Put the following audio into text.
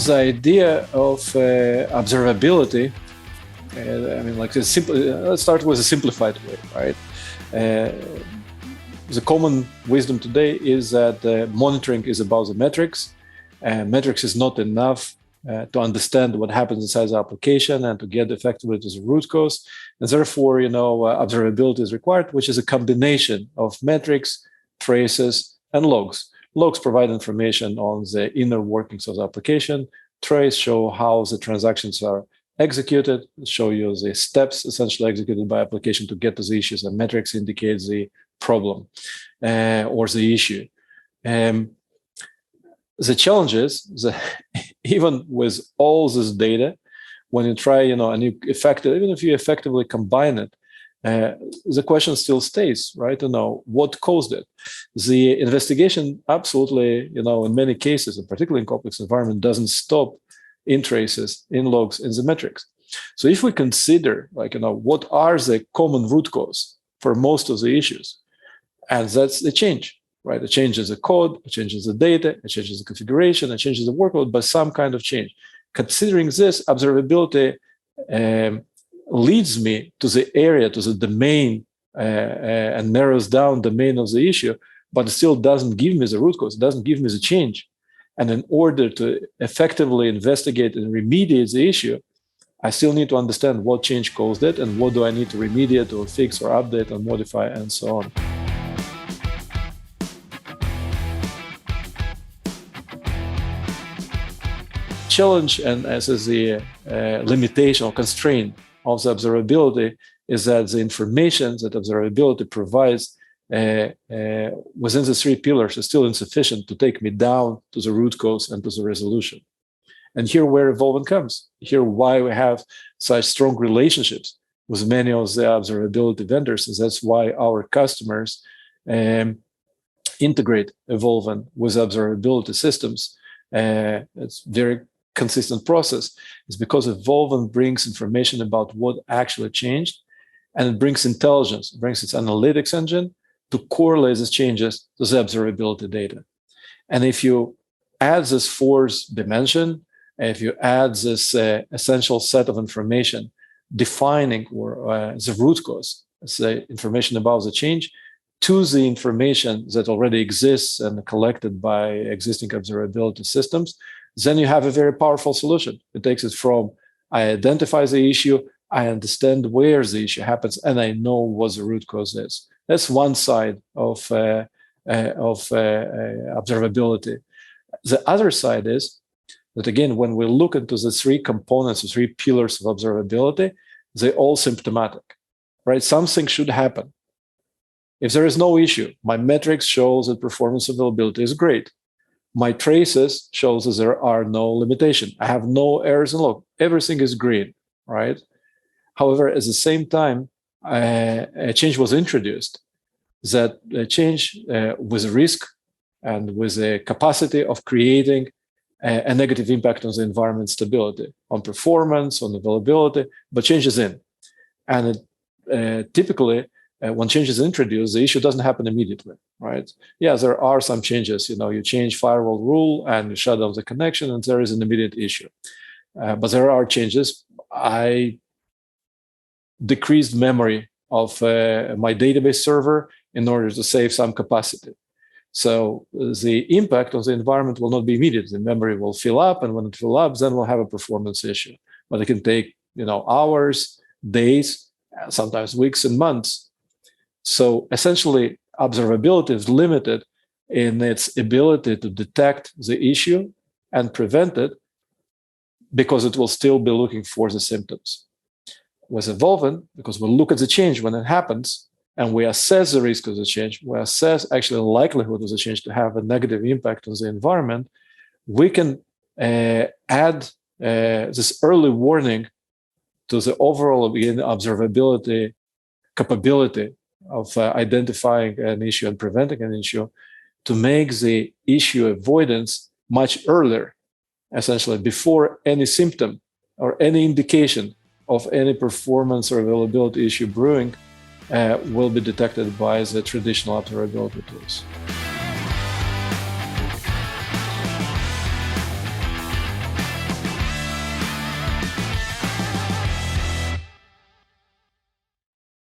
The idea of observability, let's start with a simplified way, right? The common wisdom today is that monitoring is about the metrics, and metrics is not enough to understand what happens inside the application and to get effectively to the root cause. And therefore, observability is required, which is a combination of metrics, traces, and logs. Logs provide information on the inner workings of the application. Traces show how the transactions are executed, show you the steps essentially executed by application to get to the issues, and metrics indicate the problem or the issue. The challenge is that even with all this data, when you try, and you even if you effectively combine it, the question still stays, right? To know what caused it. The investigation absolutely, in many cases, and particularly in complex environment, doesn't stop in traces, in logs, in the metrics. So if we consider, what are the common root cause for most of the issues, and that's the change, right? It changes the code, it changes the data, it changes the configuration, it changes the workload, but some kind of change. Considering this, observability leads me to the area, to the domain, and narrows down the domain of the issue, but it still doesn't give me the root cause, it doesn't give me the change. And in order to effectively investigate and remediate the issue, I still need to understand what change caused it and what do I need to remediate or fix or update or modify and so on. Challenge, and as is the limitation or constraint of the observability, is that the information that observability provides within the three pillars is still insufficient to take me down to the root cause and to the resolution. And here where Evolven comes. Here why we have such strong relationships with many of the observability vendors, and that's why our customers integrate Evolven with observability systems. It's very consistent process. Is because Evolven brings information about what actually changed, and it brings intelligence, it brings its analytics engine to correlate these changes to the observability data. And if you add this fourth dimension, if you add this essential set of information defining the root cause, the information about the change, to the information that already exists and collected by existing observability systems, then you have a very powerful solution. It takes it from, I identify the issue, I understand where the issue happens, and I know what the root cause is. That's one side of observability. The other side is that, again, when we look into the three components, the three pillars of observability, they're all symptomatic, right? Something should happen. If there is no issue, my metrics shows that performance availability is great. My traces shows that there are no limitations. I have no errors in log. Everything is green, right? However, at the same time, a change was introduced. That change with risk and with a capacity of creating a negative impact on the environment stability, on performance, on availability, but change is in. And typically, when change is introduced, the issue doesn't happen immediately, right? Yeah, there are some changes. You change firewall rule and you shut down the connection, and there is an immediate issue. But there are changes. I decreased memory of my database server in order to save some capacity. So the impact of the environment will not be immediate. The memory will fill up, and when it fills up, then we'll have a performance issue. But it can take hours, days, sometimes weeks and months. So essentially, observability is limited in its ability to detect the issue and prevent it, because it will still be looking for the symptoms. With Evolven, because we look at the change when it happens, and we assess the risk of the change, we assess actually the likelihood of the change to have a negative impact on the environment, we can add this early warning to the overall observability capability of identifying an issue and preventing an issue, to make the issue avoidance much earlier, essentially before any symptom or any indication of any performance or availability issue brewing will be detected by the traditional observability tools.